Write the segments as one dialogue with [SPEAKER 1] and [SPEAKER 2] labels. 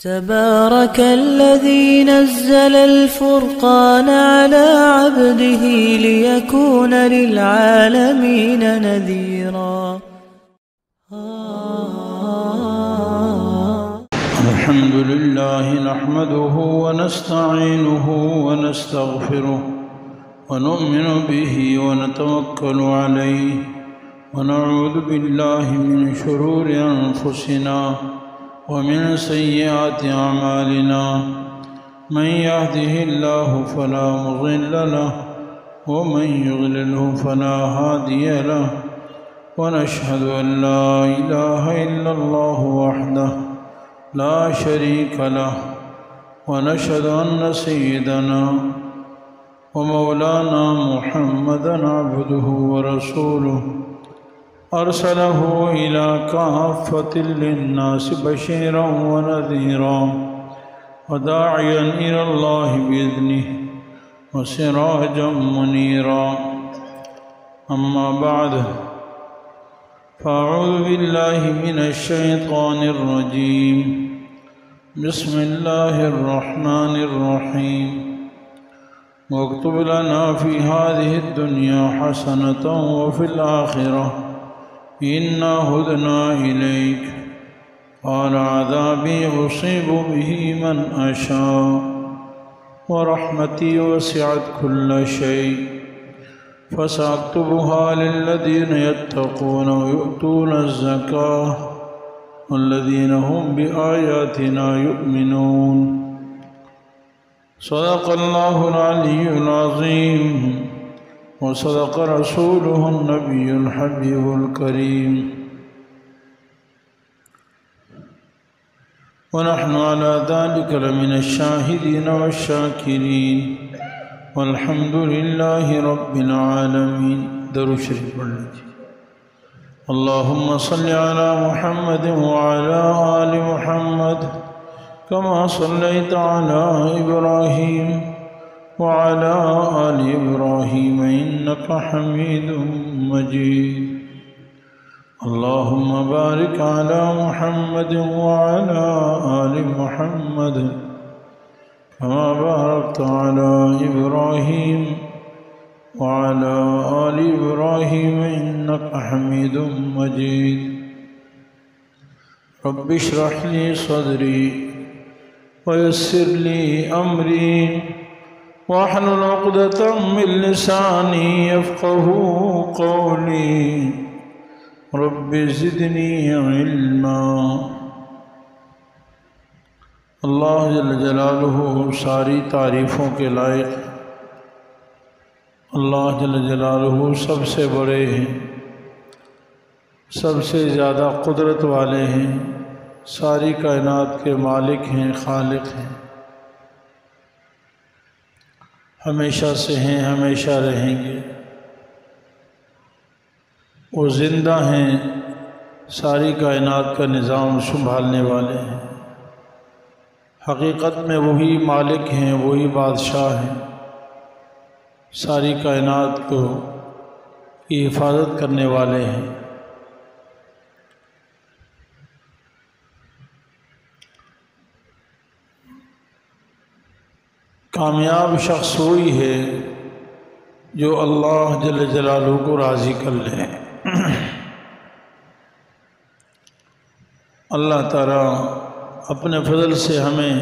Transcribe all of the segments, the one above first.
[SPEAKER 1] تبارك الذي نزل الفرقان على عبده ليكون للعالمين نذيرا.
[SPEAKER 2] الحمد لله نحمده ونستعينه ونستغفره ونؤمن به ونتوكل عليه ونعوذ بالله من شرور أنفسنا ومن سيئات أعمالنا من يهده الله فلا مضل له ومن يضلله فلا هادي له ونشهد أن لا إله إلا الله وحده لا شريك له ونشهد أن سيدنا ومولانا محمدًا عبده ورسوله أرسله إلى كافة للناس بشيرا ونذيرا وداعيا إلى الله بإذنه وسراجا منيرا. أما بعد فأعوذ بالله من الشيطان الرجيم. بسم الله الرحمن الرحيم. واكتب لنا في هذه الدنيا حسنة وفي الآخرة إنا هدنا إليك قال عذابي أصيب به من أشاء ورحمتي وسعت كل شيء فسأكتبها للذين يتقون ويؤتون الزكاة والذين هم بآياتنا يؤمنون. صدق الله العلي العظيم وصدق رسوله النبي الحبيب الكريم. ونحن على ذلك لمن الشاهدين والشاكرين والحمد لله رب العالمين. درود شریف پڑھ لیجیے. اللهم صل على محمد وعلى آل محمد كما صليت على إبراهيم وعلى آل إبراهيم إنك حميد مجيد. اللهم بارك على محمد وعلى آل محمد كما باركت على إبراهيم وعلى آل إبراهيم إنك حميد مجيد. رب اشرح لي صدري ويسر لي أمري واحلل عقدة من لساني يفقهوا قولي رب زدني علما. اللہ جل جلالہ ساری تعریفوں کے لائق. اللہ جل جلالہ سب سے بڑے ہیں، سب سے زیادہ قدرت والے ہیں، ساری کائنات کے مالک ہیں، خالق ہیں، ہمیشہ سے ہیں، ہمیشہ رہیں گے. وہ زندہ ہیں، ساری کائنات کا نظام سنبھالنے والے ہیں. حقیقت میں وہی مالک ہیں، وہی بادشاہ ہیں، ساری کائنات کی حفاظت کرنے والے ہیں. کامیاب شخص وہی ہے جو اللہ جل جلالہ کو راضی کر لے. اللہ تعالیٰ اپنے فضل سے ہمیں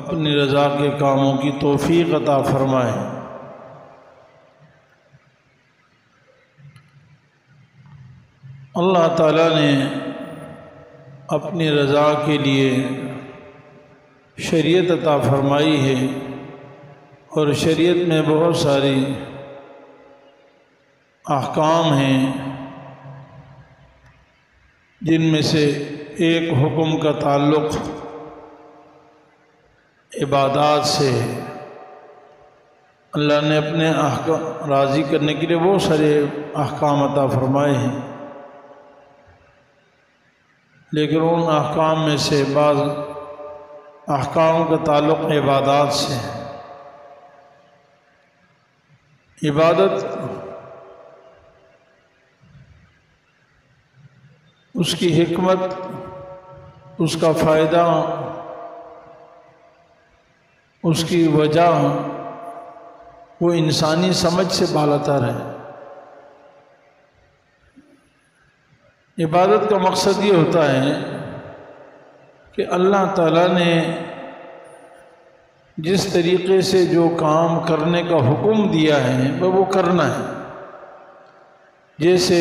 [SPEAKER 2] اپنی رضا کے کاموں کی توفیق عطا فرمائے. اللہ تعالیٰ نے اپنی رضا کے لیے شریعت عطا فرمائی ہے، اور شریعت میں بہت ساری احکام ہیں، جن میں سے ایک حکم کا تعلق عبادات سے ہے. اللہ نے اپنے راضی کرنے کے لیے بہت سارے احکام عطا فرمائے ہیں، لیکن ان احکام میں سے بعض احکام کا تعلق عبادات سے ہے. عبادت اس کی حکمت، اس کا فائدہ، اس کی وجہ وہ انسانی سمجھ سے بالاتر ہے۔ عبادت کا مقصد یہ ہوتا ہے کہ اللہ تعالیٰ نے جس طریقے سے جو کام کرنے کا حکم دیا ہے وہ کرنا ہے۔ جیسے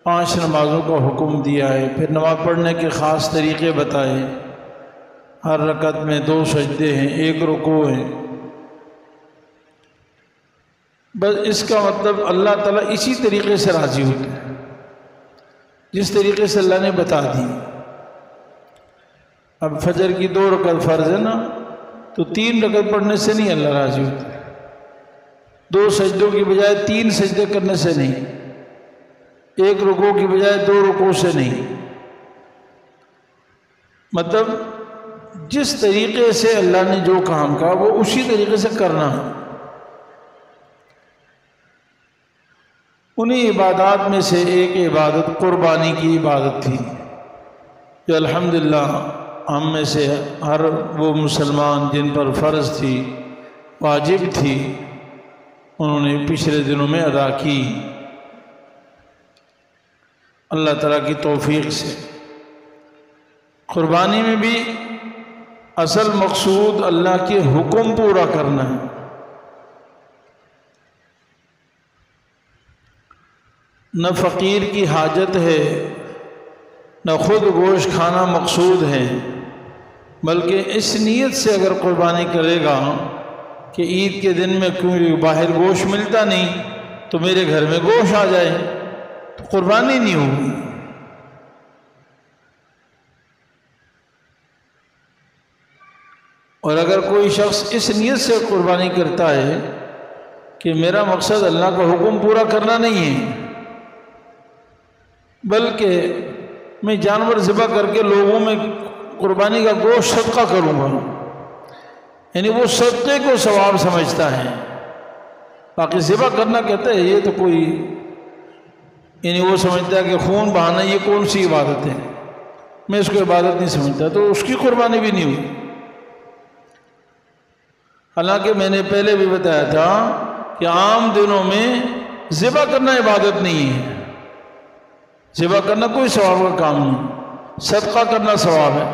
[SPEAKER 2] 5 نمازوں کا حکم دیا ہے، پھر نماز پڑھنے کے خاص طریقے بتائے، ہر رکعت میں 2 سجدے ہیں، 1 رکوع ہے۔ بس اس کا مطلب اللہ تعالیٰ اسی طریقے سے راضی ہوتا ہے جس طریقے سے اللہ نے بتا دی۔ اب فجر کی 2 رکعت فرض ہے نا، تو 3 رکعت پڑھنے سے نہیں اللہ راضی ہوتا ہے، 2 سجدوں کی بجائے 3 سجدے کرنے سے نہیں، 1 رکوع کی بجائے 2 رکوع سے نہیں۔ مطلب جس طریقے سے اللہ نے جو کام کہا وہ اسی طریقے سے کرنا ہے۔ انہی عبادات میں سے ایک عبادت قربانی کی عبادت تھی، جو الحمدللہ ہم میں سے ہر وہ مسلمان جن پر فرض تھی، واجب تھی، انہوں نے پچھلے دنوں میں ادا کی اللہ تعالیٰ کی توفیق سے۔ قربانی میں بھی اصل مقصود اللہ کے حکم پورا کرنا ہے۔ نہ فقیر کی حاجت ہے، نہ خود گوشت کھانا مقصود ہے، بلکہ اس نیت سے اگر قربانی کرے گا کہ عید کے دن میں کیوں باہر گوشت ملتا نہیں تو میرے گھر میں گوشت آ جائے، تو قربانی نہیں ہوگی۔ اور اگر کوئی شخص اس نیت سے قربانی کرتا ہے کہ میرا مقصد اللہ کا حکم پورا کرنا نہیں ہے، بلکہ میں جانور ذبح کر کے لوگوں میں قربانی کا گوشت صدقہ کروں گا، یعنی وہ صدقے کو ثواب سمجھتا ہے، باقی ذبح کرنا کہتا ہے یہ تو کوئی، یعنی وہ سمجھتا ہے کہ خون بہانا یہ کون سی عبادت ہے، میں اس کو عبادت نہیں سمجھتا، تو اس کی قربانی بھی نہیں ہوئی۔ حالانکہ میں نے پہلے بھی بتایا تھا کہ عام دنوں میں ذبح کرنا عبادت نہیں ہے، ذبح کرنا کوئی ثواب کا کام نہیں، صدقہ کرنا ثواب ہے۔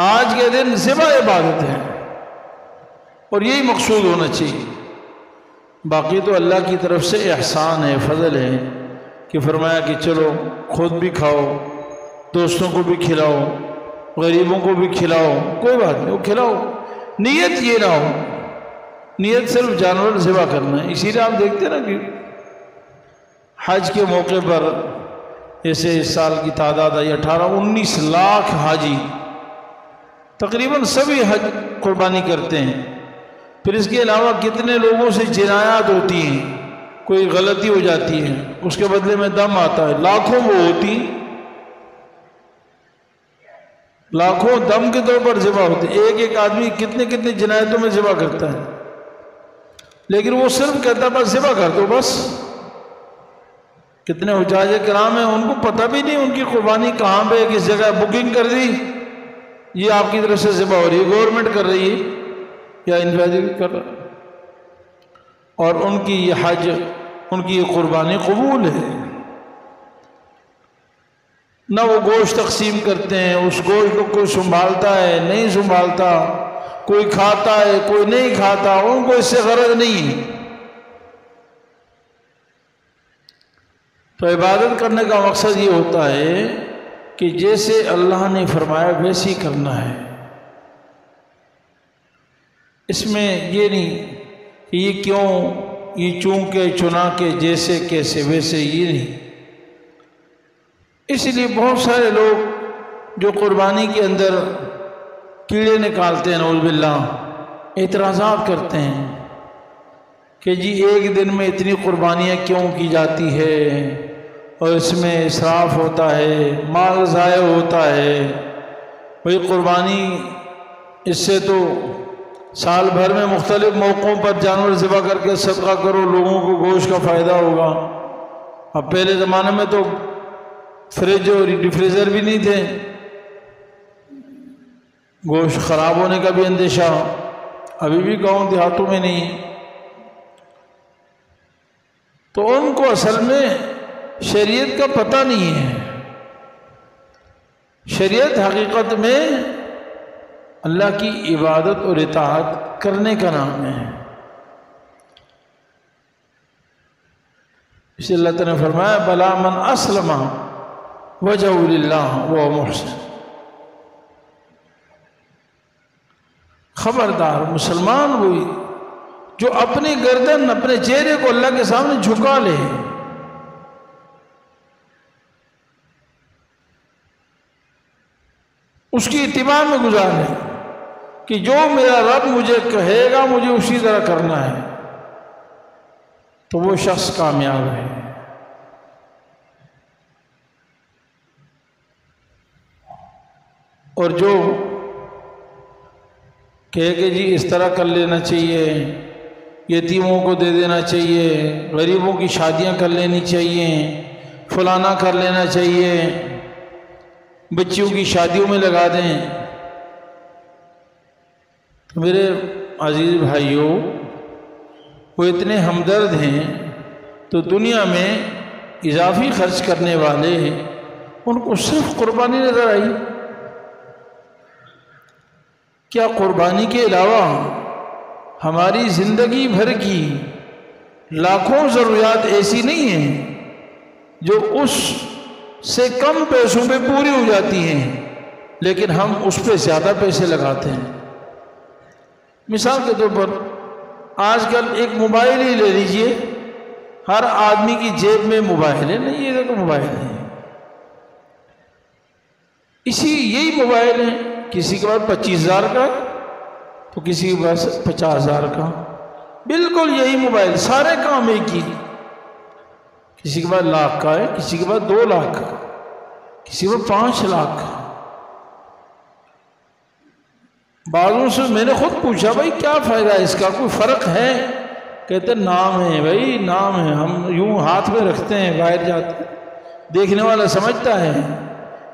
[SPEAKER 2] آج کے دن ذبح عبادت ہے اور یہی مقصود ہونا چاہیے۔ باقی تو اللہ کی طرف سے احسان ہے، فضل ہے کہ فرمایا کہ چلو خود بھی کھاؤ، دوستوں کو بھی کھلاؤ، غریبوں کو بھی کھلاؤ، کوئی بات نہیں، وہ کھلاؤ، نیت یہ نہ ہو، نیت صرف جانور ذبح کرنا ہے۔ اسی لیے آپ دیکھتے ہیں نا کہ حج کے موقع پر جیسے اس سال کی تعداد ہے 18-19 لاکھ حاجی، تقریباً سبھی حج قربانی کرتے ہیں۔ پھر اس کے علاوہ کتنے لوگوں سے جنایات ہوتی ہیں، کوئی غلطی ہو جاتی ہے، اس کے بدلے میں دم آتا ہے، لاکھوں وہ ہوتی، لاکھوں دم کے طور پر ذبح ہوتے، ایک آدمی کتنے جنایتوں میں ذبح کرتا ہے، لیکن وہ صرف کہتا بس ذبح کر دو بس۔ کتنے حجاج کرام ہیں ان کو پتہ بھی نہیں ان کی قربانی کہاں پہ، کس جگہ بکنگ کر دی، یہ آپ کی طرف سے ذبح ہو رہی ہے، گورنمنٹ کر رہی ہے یا انفرادی کر رہا ہے، اور ان کی یہ حج، ان کی یہ قربانی قبول ہے۔ نہ وہ گوشت تقسیم کرتے ہیں، اس گوشت کو کوئی سنبھالتا ہے نہیں سنبھالتا، کوئی کھاتا ہے کوئی نہیں کھاتا، ان کو اس سے غرض نہیں ہے۔ تو عبادت کرنے کا مقصد یہ ہوتا ہے کہ جیسے اللہ نے فرمایا ویسے ہی کرنا ہے، اس میں یہ نہیں کہ یہ کیوں، یہ چونکہ چنا کے، جیسے کیسے ویسے، یہ نہیں۔ اس لیے بہت سارے لوگ جو قربانی کے اندر کیڑے نکالتے ہیں، نعوذ باللہ، اعتراضات کرتے ہیں کہ جی ایک دن میں اتنی قربانیاں کیوں کی جاتی ہے، اور اس میں اسراف ہوتا ہے، مال ضائع ہوتا ہے، وہی قربانی اس سے تو سال بھر میں مختلف موقعوں پر جانور ذبح کر کے صدقہ کرو، لوگوں کو گوشت کا فائدہ ہوگا۔ اب پہلے زمانے میں تو فریج اور ریفریجر بھی نہیں تھے، گوشت خراب ہونے کا بھی اندیشہ ابھی بھی گاؤں دیہاتوں میں نہیں ہے۔ تو ان کو اصل میں شریعت کا پتہ نہیں ہے۔ شریعت حقیقت میں اللہ کی عبادت اور اطاعت کرنے کا نام ہے۔ اس لیے اللہ تعالیٰ نے فرمایا بلا من اسلم وجہ للہ وہ محسن، خبردار مسلمان وہی جو اپنی گردن اپنے چہرے کو اللہ کے سامنے جھکا لے، اس کی اتباع میں گزار لے کہ جو میرا رب مجھے کہے گا مجھے اسی طرح کرنا ہے، تو وہ شخص کامیاب ہے۔ اور جو کہے کہ جی اس طرح کر لینا چاہیے، یتیموں کو دے دینا چاہیے، غریبوں کی شادیاں کر لینی چاہیے، فلانا کر لینا چاہیے، بچیوں کی شادیوں میں لگا دیں، تو میرے عزیز بھائیوں وہ اتنے ہمدرد ہیں تو دنیا میں اضافی خرچ کرنے والے ان کو صرف قربانی نظر آئی؟ کیا قربانی کے علاوہ ہماری زندگی بھر کی لاکھوں ضروریات ایسی نہیں ہیں جو اس سے کم پیسوں پہ پوری ہو جاتی ہیں لیکن ہم اس پہ زیادہ پیسے لگاتے ہیں؟ مثال کے طور پر آج کل ایک موبائل ہی لے لیجئے، ہر آدمی کی جیب میں موبائل ہے، نہیں یہ دیکھو موبائل ہے، یہی موبائل ہے، کسی کے پاس 25,000 کا تو کسی کے پاس 50,000 کا، بالکل یہی موبائل، سارے کام ایک ہی، کسی کے پاس 1,00,000 کا ہے، کسی کے پاس 2,00,000 کا، کسی کے پاس 5,00,000 کا۔ بعضوں سے میں نے خود پوچھا بھائی کیا فائدہ ہے اس کا، کوئی فرق ہے؟ کہتے نام ہے بھائی، نام ہے، ہم یوں ہاتھ میں رکھتے ہیں باہر جاتے ہیں، دیکھنے والا سمجھتا ہے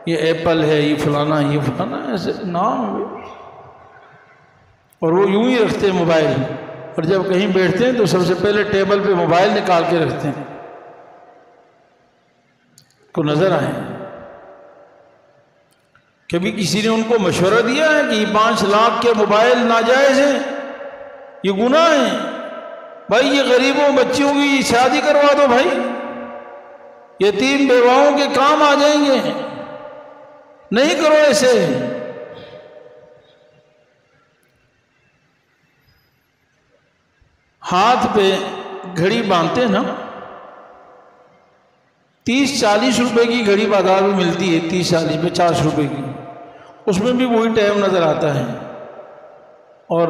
[SPEAKER 2] یہ ایپل ہے، یہ فلانا ہے، یہ فلانا ہے، ایسے نام ہے، اور وہ یوں ہی رکھتے ہیں موبائل، اور جب کہیں بیٹھتے ہیں تو سب سے پہلے ٹیبل پہ موبائل نکال کے رکھتے ہیں کو نظر آئے۔ کبھی کسی نے ان کو مشورہ دیا ہے کہ یہ 5,00,000 کے موبائل ناجائز ہیں، یہ گناہ ہیں؟ بھائی یہ غریبوں بچیوں کی شادی کروا دو، بھائی یتیم بیواؤں کے کام آ جائیں گے، نہیں کرو ایسے۔ ہاتھ پہ گھڑی باندھتے ہیں نا، 30-40 روپے کی گھڑی بازار میں ملتی ہے، 30-40-50 روپے کی، اس میں بھی وہی ٹائم نظر آتا ہے، اور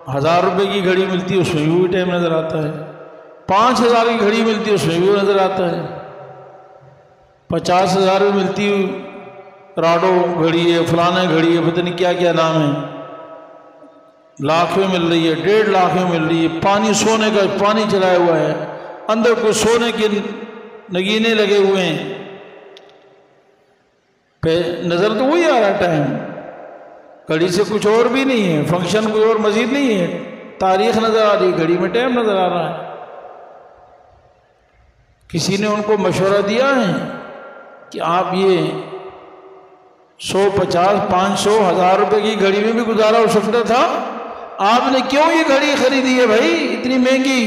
[SPEAKER 2] 1,000 روپے کی گھڑی ملتی ہے اس میں بھی وہی ٹائم نظر آتا ہے، 5,000 کی گھڑی ملتی ہے اس میں بھی وہ نظر آتا ہے، 50,000 میں ملتی راڈو گھڑی ہے، فلانا گھڑی ہے، پتہ نہیں کیا کیا نام ہے، 1,00,000 میں مل رہی ہے، 1,50,000 میں مل رہی ہے، پانی سونے کا پانی چلایا ہوا ہے، اندر کوئی سونے کے نگینے لگے ہوئے ہیں، پہ نظر تو وہی آ رہا ٹائم، گھڑی سے کچھ اور بھی نہیں ہے، فنکشن کوئی اور مزید نہیں ہے، تاریخ نظر آ رہی ہے، گھڑی میں ٹائم نظر آ رہا ہے۔ کسی نے ان کو مشورہ دیا ہے کہ آپ یہ 100, 50, 500, 1,000 روپے کی گھڑی میں بھی گزارا ہو سکتا تھا، آپ نے کیوں یہ گھڑی خریدی ہے بھائی اتنی مہنگی؟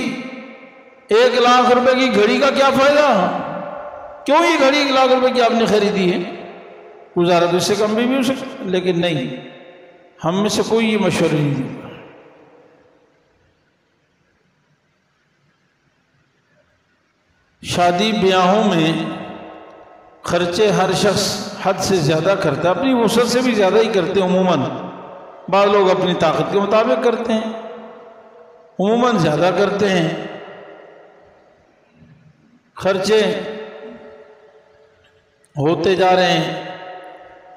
[SPEAKER 2] 1,00,000 روپے کی گھڑی کا کیا فائدہ؟ کیوں یہ گھڑی 1,00,000 روپے کی آپ نے خریدی ہے؟ گزارا تو اس سے کم بھی ہو سکتا، لیکن نہیں، ہم میں سے کوئی یہ مشورہ نہیں دیتا۔ شادی بیاہوں میں خرچے ہر شخص حد سے زیادہ کرتا ہے، اپنی وسعت سے بھی زیادہ ہی کرتے ہیں عموماً، بعض لوگ اپنی طاقت کے مطابق کرتے ہیں، عموماً زیادہ کرتے ہیں، خرچے ہوتے جا رہے ہیں،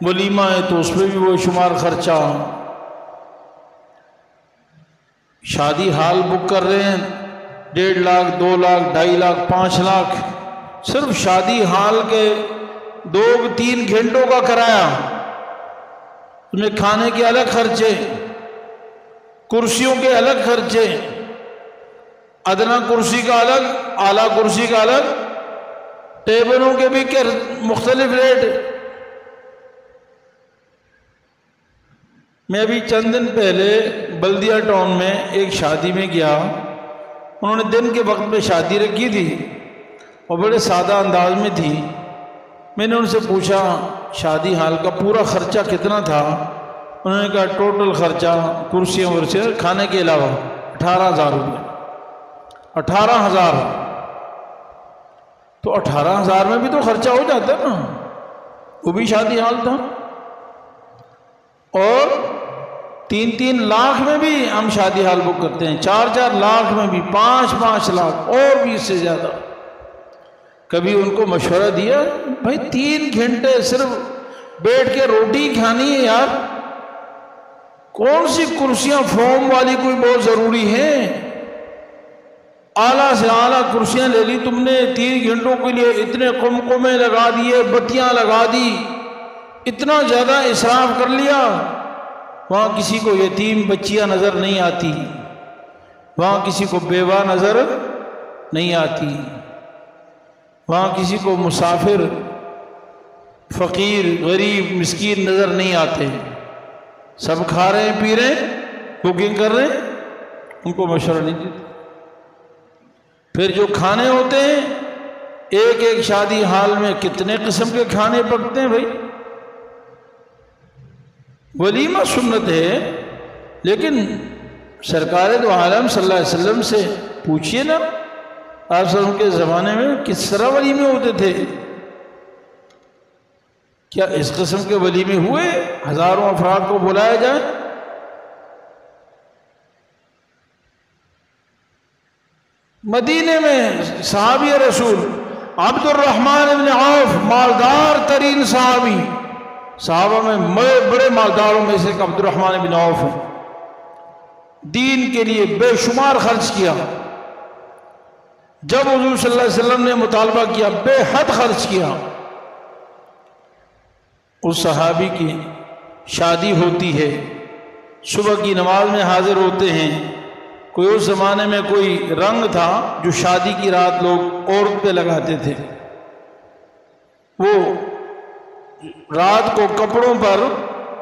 [SPEAKER 2] ولیمہ ہے تو اس میں بھی وہ شمار خرچہ، شادی ہال بک کر رہے ہیں 1.5 لاکھ 2 لاکھ 2.5 لاکھ 5 لاکھ، صرف شادی ہال کے 2-3 گھنٹوں کا کرایہ، اس میں کھانے کے الگ خرچے، کرسیوں کے الگ خرچے، ادنا کرسی کا الگ، اعلیٰ کرسی کا الگ، ٹیبلوں کے بھی مختلف ریٹ۔ میں ابھی چند دن پہلے بلدیہ ٹاؤن میں ایک شادی میں گیا، انہوں نے دن کے وقت میں شادی رکھی تھی اور بڑے سادہ انداز میں تھی۔ میں نے ان سے پوچھا شادی ہال کا پورا خرچہ کتنا تھا؟ انہوں نے کہا ٹوٹل خرچہ کرسیاں ورسیاں کھانے کے علاوہ 18,000 روپے۔ 18,000 تو 18,000 میں بھی تو خرچہ ہو جاتا ہے نا، وہ بھی شادی حال تھا۔ اور 3-3 لاکھ میں بھی ہم شادی حال بک کرتے ہیں، 4-4 لاکھ میں بھی، 5-5 لاکھ اور بھی اس سے زیادہ۔ کبھی ان کو مشورہ دیا بھائی 3 گھنٹے صرف بیٹھ کے روٹی کھانی ہے یار، کون سی کرسیاں فوم والی کوئی بہت ضروری ہے؟ اعلیٰ سے اعلیٰ کرسیاں لے لی تم نے، 3 گھنٹوں کے لیے اتنے قمقمے لگا دیے، بتیاں لگا دی، اتنا زیادہ اسراف کر لیا۔ وہاں کسی کو یتیم بچیاں نظر نہیں آتی، وہاں کسی کو بیوہ نظر نہیں آتی، وہاں کسی کو مسافر، فقیر، غریب، مسکین نظر نہیں آتے۔ سب کھا رہے ہیں، پی رہے ہیں، بکنگ کر رہے ہیں، ان کو مشورہ نہیں دیتے۔ پھر جو کھانے ہوتے ہیں، ایک ایک شادی حال میں کتنے قسم کے کھانے پکتے ہیں بھائی۔ ولیمہ سنت ہے، لیکن سرکار دو عالم صلی اللہ علیہ وسلم سے پوچھئے نا، آپ صلی اللہ علیہ وسلم کے زمانے میں کس طرح ولیمے ہوتے تھے؟ کیا اس قسم کے ولیمے ہوئے ہزاروں افراد کو بلایا جائے؟ مدینے میں صحابی رسول عبد الرحمن بن عوف، مالدار ترین صحابی، صحابہ میں بڑے مالداروں میں سے عبد الرحمن بن عوف ہے، دین کے لیے بے شمار خرچ کیا۔ جب حضور صلی اللہ علیہ وسلم نے مطالبہ کیا بے حد خرچ کیا۔ اس صحابی کی شادی ہوتی ہے، صبح کی نماز میں حاضر ہوتے ہیں۔ کوئی اس زمانے میں کوئی رنگ تھا جو شادی کی رات لوگ عورت پہ لگاتے تھے، وہ رات کو کپڑوں پر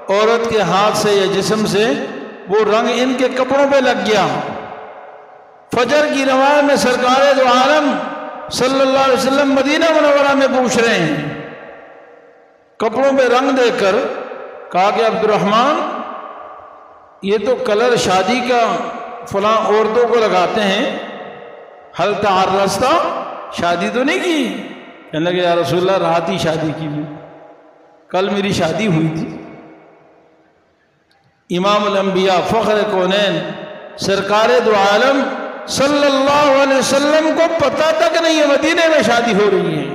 [SPEAKER 2] عورت کے ہاتھ سے یا جسم سے وہ رنگ ان کے کپڑوں پہ لگ گیا۔ فجر کی نماز میں سرکار دو عالم صلی اللہ علیہ وسلم مدینہ منورہ میں پوچھ رہے ہیں، کپڑوں پہ رنگ دیکھ کر کہا کہ عبد الرحمن یہ تو کلر شادی کا فلاں عورتوں کو لگاتے ہیں، حل تعرضت، شادی تو نہیں کی؟ کہنے لگے یا رسول اللہ رات ہی شادی کی میں، کل میری شادی ہوئی تھی۔ امام الانبیاء فخر کونین سرکار دو عالم صلی اللہ علیہ وسلم کو پتہ تک نہیں ہے مدینے میں شادی ہو رہی ہے۔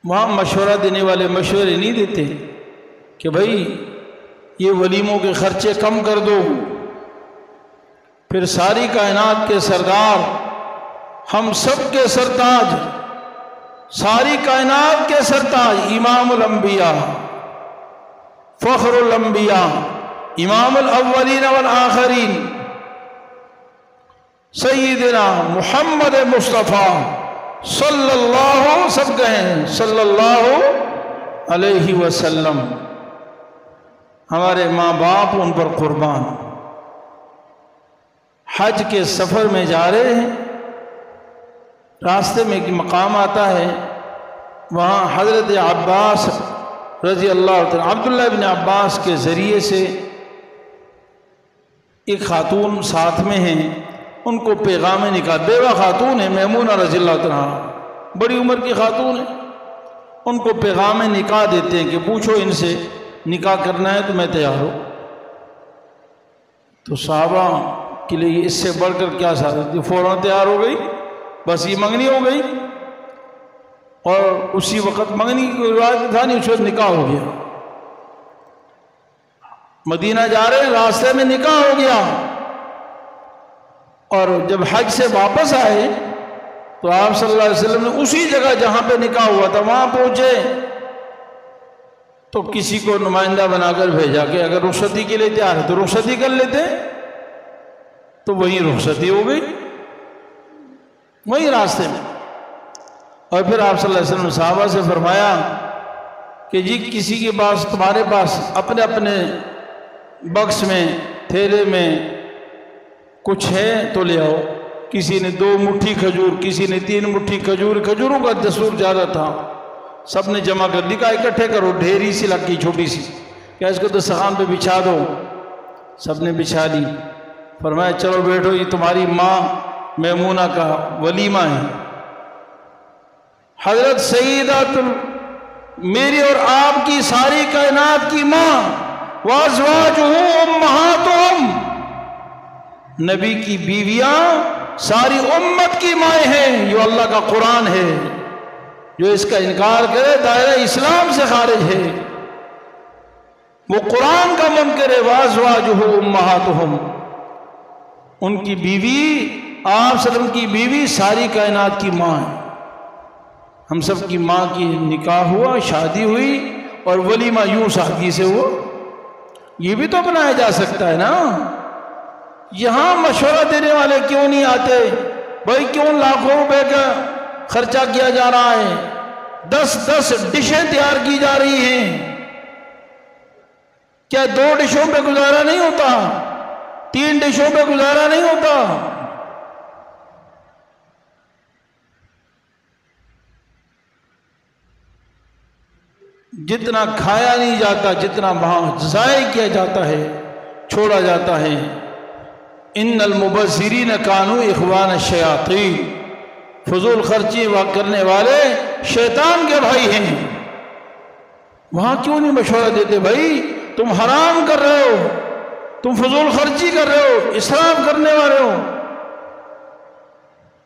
[SPEAKER 2] وہاں مشورہ دینے والے مشورے نہیں دیتے کہ بھائی یہ ولیموں کے خرچے کم کر دو۔ پھر ساری کائنات کے سردار، ہم سب کے سرتاج، ساری کائنات کے سرتاج، امام الانبیاء، فخر الانبیاء، امام الاولین والآخرین، سیدنا محمد مصطفیٰ صلی اللہ، سب کہیں صلی اللہ علیہ وسلم، ہمارے ماں باپ ان پر قربان، حج کے سفر میں جا رہے ہیں، راستے میں ایک مقام آتا ہے، وہاں حضرت عباس رضی اللہ تعالیٰ، عبداللہ بن عباس کے ذریعے سے ایک خاتون ساتھ میں ہیں، ان کو پیغام نکاح، بیوہ خاتون ہے میمونہ رضی اللہ تعالیٰ، بڑی عمر کی خاتون ہے، ان کو پیغام نکاح دیتے ہیں کہ پوچھو ان سے نکاح کرنا ہے تو میں تیار ہوں۔ تو صحابہ کے لیے اس سے بڑھ کر کیا سعادت تھی، فوراً تیار ہو گئی، بس یہ منگنی ہو گئی، اور اسی وقت منگنی کی روایت تھا نہیں، اس وقت نکاح ہو گیا۔ مدینہ جا رہے ہیں، راستے میں نکاح ہو گیا، اور جب حج سے واپس آئے تو آپ صلی اللہ علیہ وسلم نے اسی جگہ جہاں پہ نکاح ہوا تھا وہاں پہنچے تو کسی کو نمائندہ بنا کر بھیجا کہ اگر رخصتی کے لیے تیار ہے تو رخصتی کر لیتے، تو وہیں رخصتی ہو گئی وہیں راستے میں۔ اور پھر آپ صلی اللہ علیہ وسلم نے صحابہ سے فرمایا کہ جی کسی کے پاس تمہارے پاس اپنے اپنے بکس میں تھیلے میں کچھ ہے تو لے آؤ۔ کسی نے 2 مٹھی کھجور، کسی نے 3 مٹھی کھجور، کھجوروں کا دستور زیادہ تھا، سب نے جمع کر دی، کہا اکٹھے کرو، ڈھیری سی لگی چھوٹی سی، کیا اس کو دسترخوان پہ بچھا دو، سب نے بچھا دی۔ فرمایا چلو بیٹھو، یہ تمہاری ماں میمونہ کا ولیمہ ہے۔ حضرت سیدہ میری اور آپ کی ساری کائنات کی ماں، وازواجہ امہاتہم، نبی کی بیویاں ساری امت کی مائیں ہیں۔ یہ اللہ کا قرآن ہے، جو اس کا انکار کرے دائرہ اسلام سے خارج ہے، وہ قرآن کا منکر ہے۔ وازواجہ امہاتہم، ان کی بیوی آپ صلی اللہ علیہ وسلم کی بیوی ساری کائنات کی ماں ہے۔ ہم سب کی ماں کی نکاح ہوا، شادی ہوئی، اور ولیمہ یوں سادگی سے ہوا۔ یہ بھی تو بنایا جا سکتا ہے نا۔ یہاں مشورہ دینے والے کیوں نہیں آتے؟ بھائی کیوں لاکھوں روپے کا خرچہ کیا جا رہا ہے، 10 ڈشیں تیار کی جا رہی ہیں، کیا 2 ڈشوں پہ گزارا نہیں ہوتا؟ 3 ڈشوں پہ گزارا نہیں ہوتا؟ جتنا کھایا نہیں جاتا، جتنا وہاں ضائع کیا جاتا ہے، چھوڑا جاتا ہے۔ ان المبذرین کانوا اخوان الشیاطین، فضول خرچی کرنے والے شیطان کے بھائی ہیں۔ وہاں کیوں نہیں مشورہ دیتے؟ بھائی تم حرام کر رہے ہو، تم فضول خرچی کر رہے ہو، اسراف کرنے والے ہو۔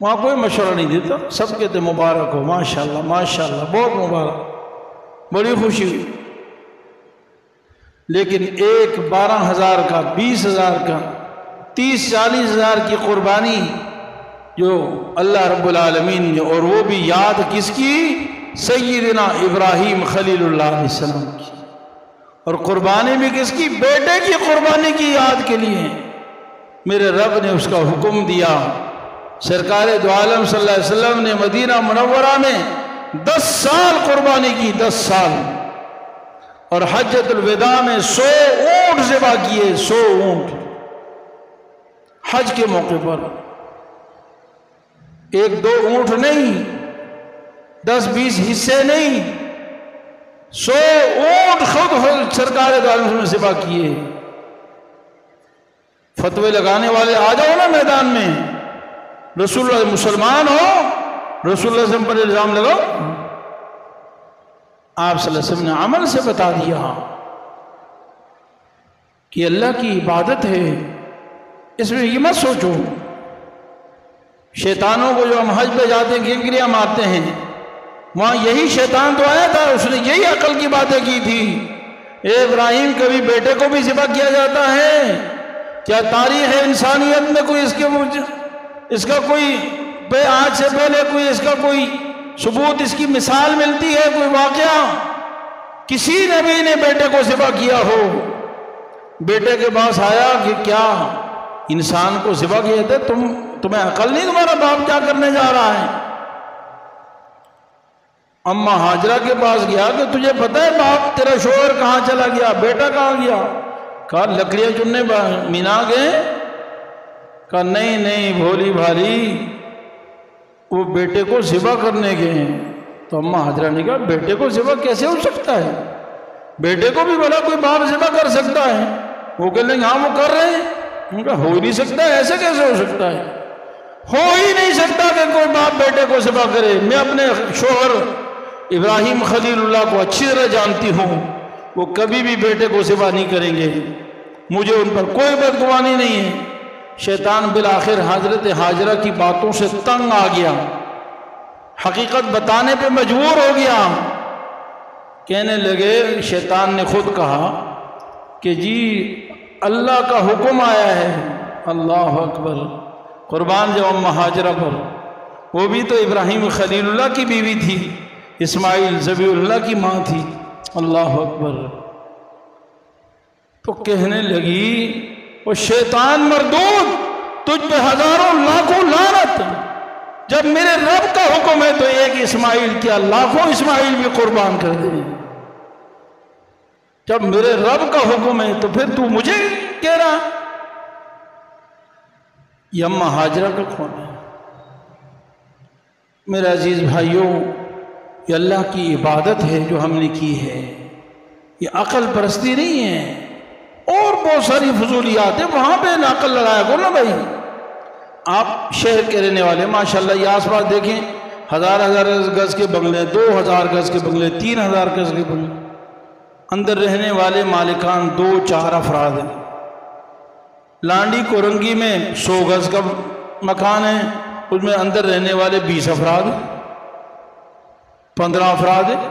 [SPEAKER 2] وہاں کوئی مشورہ نہیں دیتا، سب کہتے مبارک ہو، ماشاءاللہ ماشاءاللہ، بہت مبارک، بڑی خوشی ہوئی۔ لیکن ایک 12,000 کا، 20,000 کا، 30-40,000 کی قربانی جو اللہ رب العالمین نے، اور وہ بھی یاد کس کی؟ سیدنا ابراہیم خلیل اللہ علیہ السلام کی، اور قربانی بھی کس کی؟ بیٹے کی قربانی کی یاد کے لیے میرے رب نے اس کا حکم دیا۔ سرکار دو عالم صلی اللہ علیہ وسلم نے مدینہ منورہ میں 10 سال قربانی کی، 10 سال، اور حجۃ الوداع میں 100 اونٹ ذبح کیے، 100 اونٹ حج کے موقع پر۔ 1-2 اونٹ نہیں، 10-20 حصے نہیں، 100 اونٹ خود سرکار دو عالم نے ذبح کیے۔ فتوے لگانے والے آ جاؤ نا میدان میں، رسول اللہ مسلمان ہو، رسول اللہ صلی اللہ علیہ وسلم پر الزام لگاؤ۔ آپ صلی اللہ علیہ وسلم نے عمل سے بتا دیا کہ اللہ کی عبادت ہے، اس میں یہ مت سوچو۔ شیطانوں کو جو ہم حج پہ جاتے ہیں گنگریاں مارتے ہیں، وہاں یہی شیطان تو آیا تھا، اس نے یہی عقل کی باتیں کی تھی۔ اے ابراہیم، کبھی بیٹے کو بھی ذبح کیا جاتا ہے؟ کیا تاریخ انسانیت میں کوئی اس کا کوئی آج سے پہلے کوئی اس کا کوئی ثبوت، اس کی مثال ملتی ہے؟ کوئی واقعہ کسی نبی نے بیٹے کو ذبح کیا ہو؟ بیٹے کے پاس آیا کہ کیا انسان کو ذبح کیا جاتا ہے؟ تمہیں عقل نہیں؟ تمہارا باپ کیا کرنے جا رہا ہے؟ اماں ہاجرہ کے پاس گیا کہ تجھے پتہ ہے باپ تیرا شوہر کہاں چلا گیا، بیٹا کہاں گیا؟ کہا لکڑیاں چننے مینا گئے۔ کہا نہیں بھولی بھالی، وہ بیٹے کو ذبح کرنے گئے ہیں۔ تو اماں حاجرہ نے کہا بیٹے کو ذبح کیسے ہو سکتا ہے؟ بیٹے کو بھی بھلا کوئی باپ ذبح کر سکتا ہے؟ وہ کہنے لگے ہاں وہ کر رہے ہیں۔ ان کا ہو ہی نہیں سکتا ہے، ایسے کیسے ہو سکتا ہے؟ ہو ہی نہیں سکتا کہ کوئی باپ بیٹے کو ذبح کرے۔ میں اپنے شوہر ابراہیم خلیل اللہ کو اچھی طرح جانتی ہوں، وہ کبھی بھی بیٹے کو ذبح نہیں کریں گے، مجھے ان پر کوئی بدگمانی نہیں ہے۔ شیطان بالآخر حضرت ہاجرہ کی باتوں سے تنگ آ گیا، حقیقت بتانے پہ مجبور ہو گیا۔ کہنے لگے، شیطان نے خود کہا کہ جی اللہ کا حکم آیا ہے، اللہ اکبر، قربان جاؤ اماں ہاجرہ پر، وہ بھی تو ابراہیم خلیل اللہ کی بیوی تھی، اسماعیل ذبیح اللہ کی ماں تھی۔ اللہ اکبر۔ تو کہنے لگی وہ شیطان مردود، تجھ پہ ہزاروں لاکھوں لعنت، جب میرے رب کا حکم ہے تو ایک اسماعیل کیا لاکھوں اسماعیل بھی قربان کر دیں، جب میرے رب کا حکم ہے تو پھر تو مجھے کہہ رہا۔ یہ اماں ہاجرہ کا کون ہے؟ میرے عزیز بھائیوں، یہ اللہ کی عبادت ہے جو ہم نے کی ہے، یہ عقل پرستی نہیں ہے۔ اور بہت ساری فضولیات ہیں، وہاں پہ عقل لڑایا کرو نا بھائی۔ آپ شہر کے رہنے والے ماشاءاللہ یہ آس پاس دیکھیں، ہزار گز کے بنگلے، 2000 گز کے بنگلے، 3000 گز کے بنگلے، اندر رہنے والے مالکان 2-4 افراد ہیں۔ لانڈی کورنگی میں 100 گز کا مکان ہے، اس میں اندر رہنے والے 20 افراد ہیں، 15 افراد ہیں۔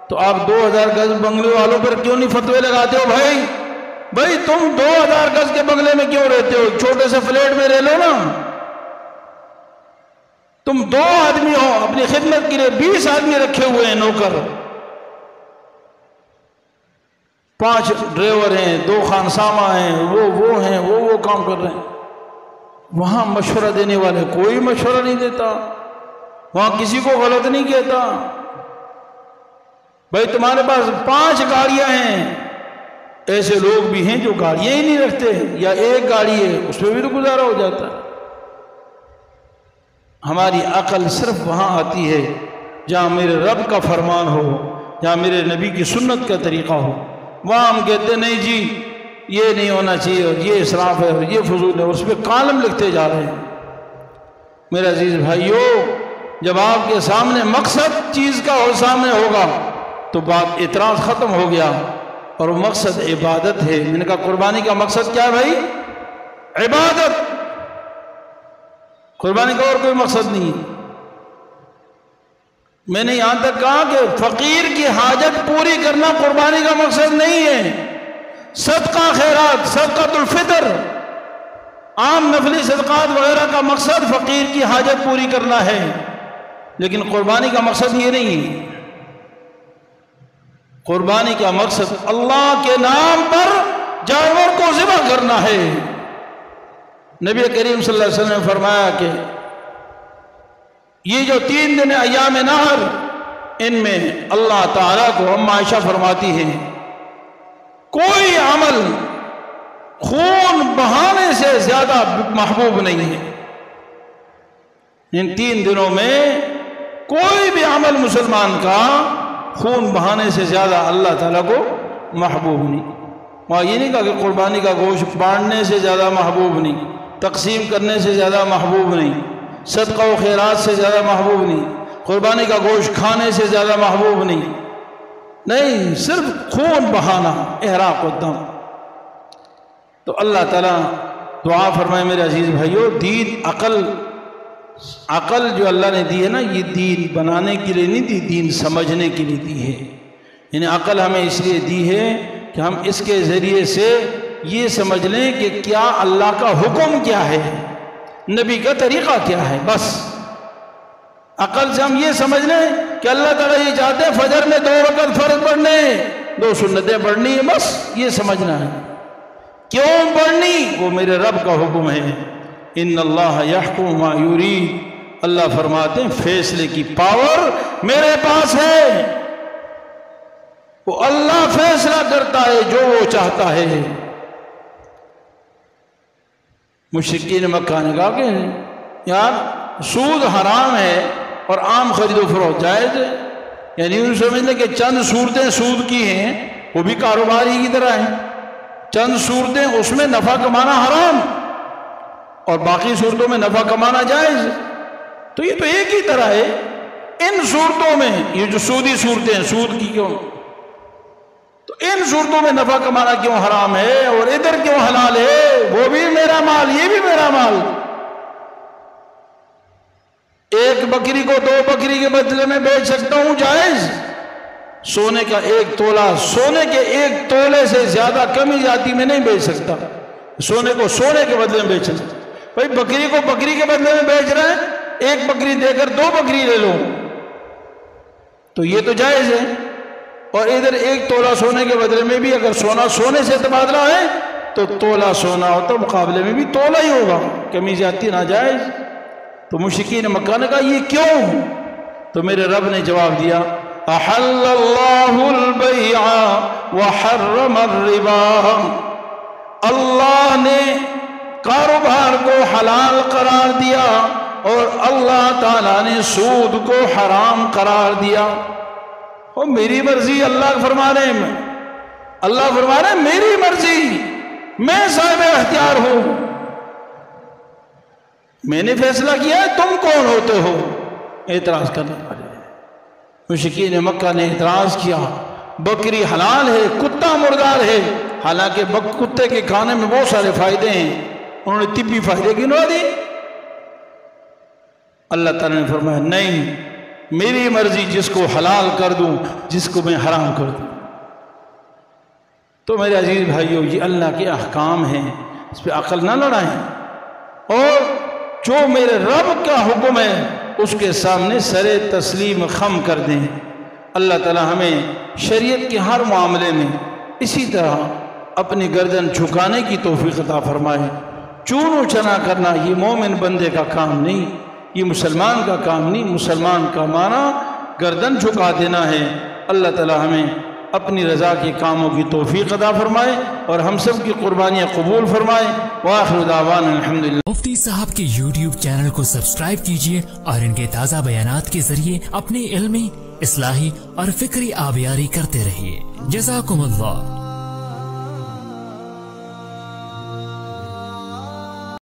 [SPEAKER 2] تو آپ 2000 گز بنگلے والوں پر کیوں نہیں فتوے لگاتے ہو بھائی؟ بھائی تم 2000 گز کے بنگلے میں کیوں رہتے ہو؟ چھوٹے سے فلیٹ میں رہ لو نا۔ تم 2 آدمی ہو، اپنی خدمت کے لیے 20 آدمی رکھے ہوئے ہیں نوکر، 5 ڈرائیور ہیں، 2 خانسامہ ہیں، وہ ہیں، وہ کام کر رہے ہیں۔ وہاں مشورہ دینے والے کوئی مشورہ نہیں دیتا، وہاں کسی کو غلط نہیں کہتا۔ بھائی تمہارے پاس 5 گاڑیاں ہیں، ایسے لوگ بھی ہیں جو گاڑیاں ہی نہیں رکھتے، یا 1 گاڑی ہے اس پہ بھی تو گزارا ہو جاتا ہے۔ ہماری عقل صرف وہاں آتی ہے جہاں میرے رب کا فرمان ہو، جہاں میرے نبی کی سنت کا طریقہ ہو۔ وہاں ہم کہتے نہیں جی یہ نہیں ہونا چاہیے، اور یہ اسراف ہے، اور یہ فضول ہے، اس پہ کالم لکھتے جا رہے ہیں۔ میرے عزیز بھائیوں، جب آپ کے سامنے مقصد چیز کا اور سامنے ہوگا تو بات اعتراض ختم ہو گیا، اور وہ مقصد عبادت ہے۔ میں نے کہا قربانی کا مقصد کیا ہے بھائی؟ عبادت، قربانی کا اور کوئی مقصد نہیں۔ میں نے یہاں تک کہا کہ فقیر کی حاجت پوری کرنا قربانی کا مقصد نہیں ہے۔ صدقہ خیرات، صدقۃ الفطر، عام نفلی صدقات وغیرہ کا مقصد فقیر کی حاجت پوری کرنا ہے، لیکن قربانی کا مقصد یہ نہیں ہے۔ قربانی کا مقصد اللہ کے نام پر جانور کو ذبح کرنا ہے۔ نبی کریم صلی اللہ علیہ وسلم نے فرمایا کہ یہ جو 3 دن ایام نحر، ان میں اللہ تعالیٰ کو، ہم عائشہ فرماتی ہیں، کوئی عمل خون بہانے سے زیادہ محبوب نہیں ہے۔ ان 3 دنوں میں کوئی بھی عمل مسلمان کا خون بہانے سے زیادہ اللہ تعالیٰ کو محبوب نہیں۔ وہاں یہ نہیں کہا کہ قربانی کا گوشت بانٹنے سے زیادہ محبوب نہیں، تقسیم کرنے سے زیادہ محبوب نہیں، صدقہ و خیرات سے زیادہ محبوب نہیں، قربانی کا گوشت کھانے سے زیادہ محبوب نہیں، صرف خون بہانا، احراق الدم۔ تو اللہ تعالیٰ دعا فرمائے میرے عزیز بھائیو، دین عقل جو اللہ نے دی ہے نا، یہ دین بنانے کے لیے نہیں دی، دین سمجھنے کے لیے دی ہے۔ یعنی عقل ہمیں اس لیے دی ہے کہ ہم اس کے ذریعے سے یہ سمجھ لیں کہ کیا اللہ کا حکم کیا ہے، نبی کا طریقہ کیا ہے۔ بس عقل سے ہم یہ سمجھ لیں کہ اللہ تعالیٰ یہ چاہتے ہیں فجر میں 2 رکعت فرض پڑھنے، 2 سنتیں پڑھنی ہے، بس یہ سمجھنا ہے۔ کیوں پڑھنی؟ وہ میرے رب کا حکم ہے۔ ان اللہ یحکم ما یرید، اللہ فرماتے ہیں فیصلے کی پاور میرے پاس ہے، وہ اللہ فیصلہ کرتا ہے جو وہ چاہتا ہے۔ مشرکین مکہ نے کہا کہ یار سود حرام ہے اور عام خرید و فروخت جائز ہے، یعنی ان سمجھ لیں کہ چند صورتیں سود کی ہیں وہ بھی کاروباری کی طرح ہیں، چند صورتیں اس میں نفع کمانا حرام اور باقی صورتوں میں نفع کمانا جائز۔ تو یہ تو ایک ہی طرح ہے، ان صورتوں میں یہ جو سودی صورتیں ہیں، سود کی کیوں، تو ان صورتوں میں نفع کمانا کیوں حرام ہے اور ادھر کیوں حلال ہے؟ وہ بھی میرا مال، یہ بھی میرا مال۔ 1 بکری کو 2 بکری کے بدلے میں بیچ سکتا ہوں، جائز۔ سونے کا 1 تولہ، سونے کے 1 تولے سے زیادہ کمی جاتی میں نہیں بیچ سکتا، سونے کو سونے کے بدلے میں بیچ سکتا۔ بھائی بکری کو بکری کے بدلے میں بیچ رہے ہیں ایک بکری دے کر 2 بکری لے لو تو یہ تو جائز ہے. اور ادھر 1 تولہ سونے کے بدلے میں بھی اگر سونا سونے سے تبادلہ ہے تو تولہ سونا ہو تو مقابلے میں بھی تولہ ہی ہوگا, کمی زیادتی ناجائز. تو مشرکین مکہ نے کہا یہ کیوں؟ تو میرے رب نے جواب دیا احل اللہ البیع وحرم الربا. اللہ نے کاروبار کو حلال قرار دیا اور اللہ تعالیٰ نے سود کو حرام قرار دیا. اور میری مرضی اللہ فرما رہے ہیں, اللہ فرما رہے ہیں میری مرضی, میں صاحب اختیار ہوں, میں نے فیصلہ کیا ہے, تم کون ہوتے ہو اعتراض کرنے والے. مشرکین مکہ نے اعتراض کیا بکری حلال ہے, کتا مردار ہے, حالانکہ کتے کے کھانے میں بہت سارے فائدے ہیں, انہوں نے طبی فائدے گنوا دی. اللہ تعالیٰ نے فرمایا نہیں, میری مرضی, جس کو حلال کر دوں جس کو میں حرام کر دوں. تو میرے عزیز بھائیو یہ اللہ کے احکام ہیں, اس پہ عقل نہ لڑائیں, اور جو میرے رب کا حکم ہے اس کے سامنے سر تسلیم خم کر دیں. اللہ تعالی ہمیں شریعت کے ہر معاملے میں اسی طرح اپنی گردن جھکانے کی توفیق عطا فرمائے. چون و چنا کرنا یہ مومن بندے کا کام نہیں, یہ مسلمان کا کام نہیں. مسلمان کا معنی گردن جھکا دینا ہے. اللہ تعالی ہمیں اپنی رضا کے کاموں کی توفیق عطا فرمائے اور ہم سب کی قربانیاں قبول فرمائے. وآخر دعوانا الحمدللہ.
[SPEAKER 3] مفتی صاحب کے یوٹیوب چینل کو سبسکرائب کیجئے اور ان کے تازہ بیانات کے ذریعے اپنی علمی, اصلاحی اور فکری آبیاری کرتے رہیے. جزاکم اللہ.